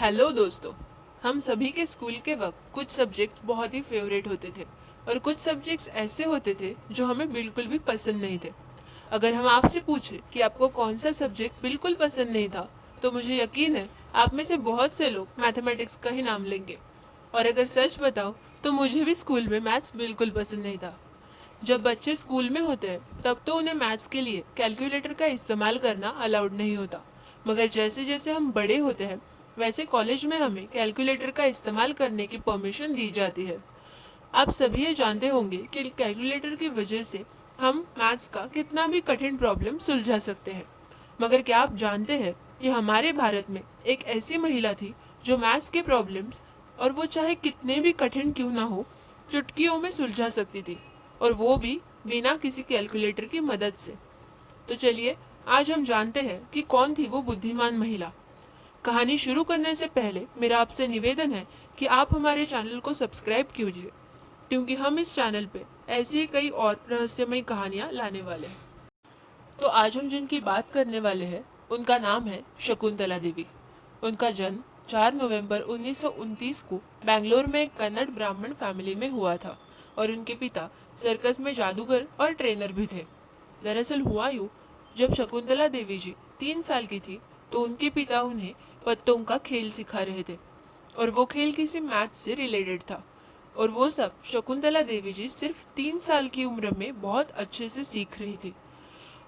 Hello दोस्तों। हम सभी के स्कूल के वक्त कुछ सब्जेक्ट बहुत ही फेवरेट होते थे और कुछ सब्जेक्ट्स ऐसे होते थे जो हमें बिल्कुल भी पसंद नहीं थे। अगर हम आपसे पूछे कि आपको कौन सा सब्जेक्ट बिल्कुल पसंद नहीं था, तो मुझे यकीन है आप में से बहुत से लोग मैथमेटिक्स का ही नाम लेंगे। और अगर सच बताओ तो मुझे भी स्कूल में मैथ्स बिल्कुल पसंद नहीं था। जब बच्चे स्कूल में होते हैं तब तो उन्हें मैथ्स के लिए कैलकुलेटर का इस्तेमाल करना अलाउड नहीं होता, मगर जैसे जैसे हम बड़े होते हैं वैसे कॉलेज में हमें कैलकुलेटर का इस्तेमाल करने की परमिशन दी जाती है। आप सभी ये जानते होंगे कि कैलकुलेटर की वजह से हम मैथ्स का कितना भी कठिन प्रॉब्लम सुलझा सकते हैं। मगर क्या आप जानते हैं कि हमारे भारत में एक ऐसी महिला थी जो मैथ्स के प्रॉब्लम्स, और वो चाहे कितने भी कठिन क्यों ना हो, चुटकियों में सुलझा सकती थी, और वो भी बिना किसी कैलकुलेटर की मदद से। तो चलिए आज हम जानते हैं कि कौन थी वो बुद्धिमान महिला। कहानी शुरू करने से पहले मेरा आपसे निवेदन है कि आप हमारे चैनल को सब्सक्राइब कीजिए, क्योंकि हम इस चैनल पे ऐसी ही कई और रहस्यमय कहानियां लाने वाले हैं। तो आज हम जिनकी बात करने वाले हैं उनका नाम है शकुंतला देवी। उनका जन्म 4 नवंबर 1929 को बेंगलोर में एक कन्नड़ ब्राह्मण फैमिली में हुआ था, और उनके पिता सर्कस में जादूगर और ट्रेनर भी थे। दरअसल हुआ यूँ, जब शकुंतला देवी जी 3 साल की थी तो उनके पिता उन्हें पत्तों का खेल सिखा रहे थे, और वो खेल किसी मैथ से रिलेटेड था। और वो सब शकुंतला देवी जी सिर्फ 3 साल की उम्र में बहुत अच्छे से सीख रही थी।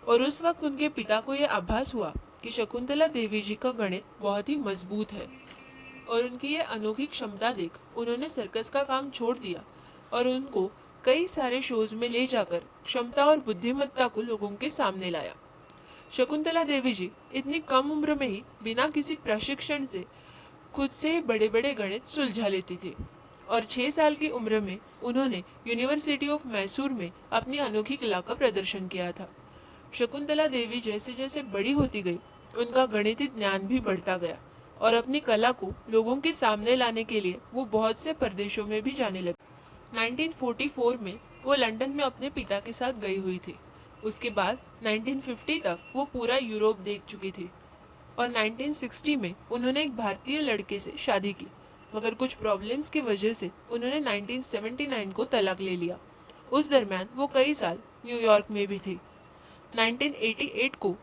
और उस वक्त उनके पिता को यह आभास हुआ कि शकुंतला देवी जी का गणित बहुत ही मजबूत है, और उनकी ये अनोखी क्षमता देख उन्होंने सर्कस का काम छोड़ दिया और उनको कई सारे शोज में ले जाकर क्षमता और बुद्धिमत्ता को लोगों के सामने लाया। शकुंतला देवी जी इतनी कम उम्र में ही बिना किसी प्रशिक्षण से खुद से बड़े बड़े गणित सुलझा लेती थी, और 6 साल की उम्र में उन्होंने यूनिवर्सिटी ऑफ मैसूर में अपनी अनोखी कला का प्रदर्शन किया था। शकुंतला देवी जैसे जैसे बड़ी होती गई, उनका गणितीय ज्ञान भी बढ़ता गया, और अपनी कला को लोगों के सामने लाने के लिए वो बहुत से प्रदेशों में भी जाने लगी। 1944 में वो लंदन में अपने पिता के साथ गई हुई थी। उसके बाद 1950 तक वो पूरा यूरोप देख चुकी थी, और 1960 में उन्होंने एक भारतीय लड़के से शादी की, मगर कुछ प्रॉब्लम्स की वजह से उन्होंने 1979 को तलाक ले लिया। उस दरमियान वो कई साल न्यूयॉर्क में भी थी। 1988 को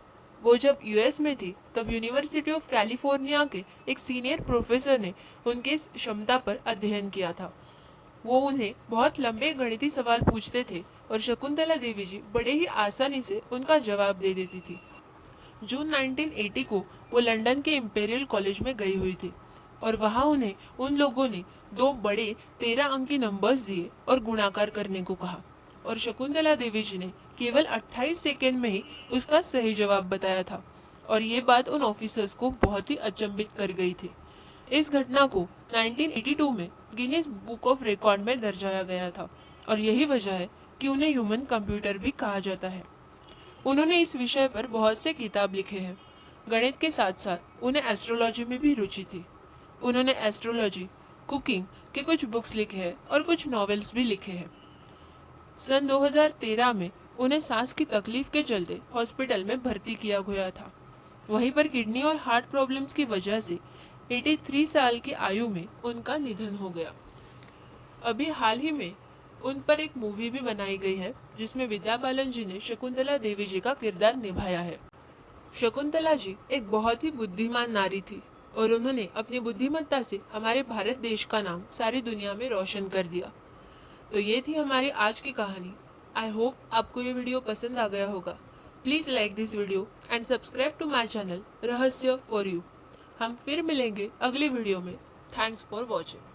वो जब यूएस में थी तब यूनिवर्सिटी ऑफ कैलिफोर्निया के एक सीनियर प्रोफेसर ने उनके इस क्षमता पर अध्ययन किया था। वो उन्हें बहुत लंबे गणितीय सवाल पूछते थे और शकुंतला देवी जी बड़े ही आसानी से उनका जवाब दे देती थी। जून 1980 को वो लंदन के इंपीरियल कॉलेज में गई हुई थी, और वहाँ उन्हें उन लोगों ने 2 बड़े 13 अंकी नंबर्स दिए और गुणाकार करने को कहा, और शकुंतला देवी जी ने केवल 28 सेकेंड में ही उसका सही जवाब बताया था, और ये बात उन ऑफिसर्स को बहुत ही अचंभित कर गई थी। इस घटना को 1982 में गिनीज बुक ऑफ रिकॉर्ड में दर्शाया गया था, और यही वजह है कि उन्हें ह्यूमन कंप्यूटर भी कहा जाता है। उन्होंने इस विषय पर बहुत से किताब लिखे हैं। गणित के साथ साथ उन्हें एस्ट्रोलॉजी में भी रुचि थी। उन्होंने एस्ट्रोलॉजी, कुकिंग के कुछ बुक्स लिखे हैं और कुछ नॉवेल्स भी लिखे हैं। सन 2013 में उन्हें सांस की तकलीफ के चलते हॉस्पिटल में भर्ती किया गया था। वहीं पर किडनी और हार्ट प्रॉब्लम्स की वजह से 83 साल की आयु में उनका निधन हो गया। अभी हाल ही में उन पर एक मूवी भी बनाई गई है, जिसमें विद्या बालन जी ने शकुंतला देवी जी का किरदार निभाया है। शकुंतला जी एक बहुत ही बुद्धिमान नारी थी, और उन्होंने अपनी बुद्धिमत्ता से हमारे भारत देश का नाम सारी दुनिया में रोशन कर दिया। तो ये थी हमारी आज की कहानी। आई होप आपको ये वीडियो पसंद आ गया होगा। Please like this video and subscribe to my channel रहस्य फॉर यू। हम फिर मिलेंगे अगली वीडियो में। Thanks for watching.